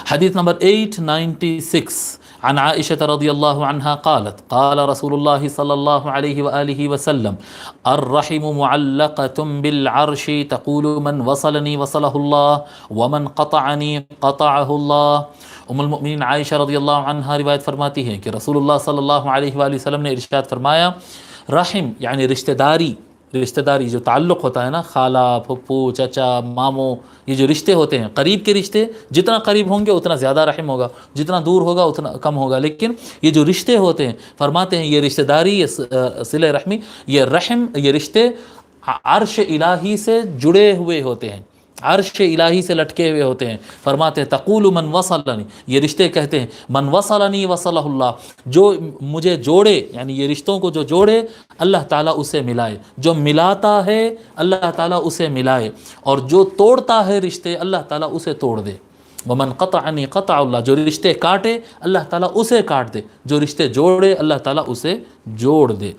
حدیث نمبر 896 عن عائشة رضی اللہ عنہا قالت قال رسول اللہ صلی اللہ علیہ وآلہ وسلم الرحم معلقة بالعرش تقول من وصلنی وصلہ اللہ ومن قطعنی قطعہ اللہ۔ ام المؤمنین عائشہ رضی اللہ عنہا روایت فرماتی ہے کہ رسول اللہ صلی اللہ علیہ وآلہ وسلم نے ارشاد فرمایا، رحم یعنی رشتہ داری جو تعلق ہوتا ہے نا، خالہ، پھپھو، چچا، ماموں، یہ جو رشتے ہوتے ہیں، قریب کے رشتے جتنا قریب ہوں گے اتنا زیادہ رحم ہوگا، جتنا دور ہوگا اتنا کم ہوگا، لیکن یہ جو رشتے ہوتے ہیں فرماتے ہیں یہ رشتہ داری، یہ صلہ رحمی، یہ رحم، یہ رشتے عرش الہی سے جڑے ہوئے ہوتے ہیں، عرش الہی سے لٹکے ہوئے ہوتے ہیں۔ فرماتے ہیں تقول من وصلنی، یہ رشتے کہتے ہیں من وصلنی وصلہ اللہ، جو مجھے جوڑے، یعنی یہ رشتوں کو جو جوڑے اللہ تعالیٰ اسے ملائے، جو ملاتا ہے اللہ تعالیٰ اسے ملائے، اور جو توڑتا ہے رشتے اللہ تعالیٰ اسے توڑ دے۔ ومن قطعنی قطع اللہ، جو رشتے کاٹے اللہ تعالیٰ اسے کاٹ دے، جو رشتے جوڑے اللہ تعالیٰ اسے جوڑ دے۔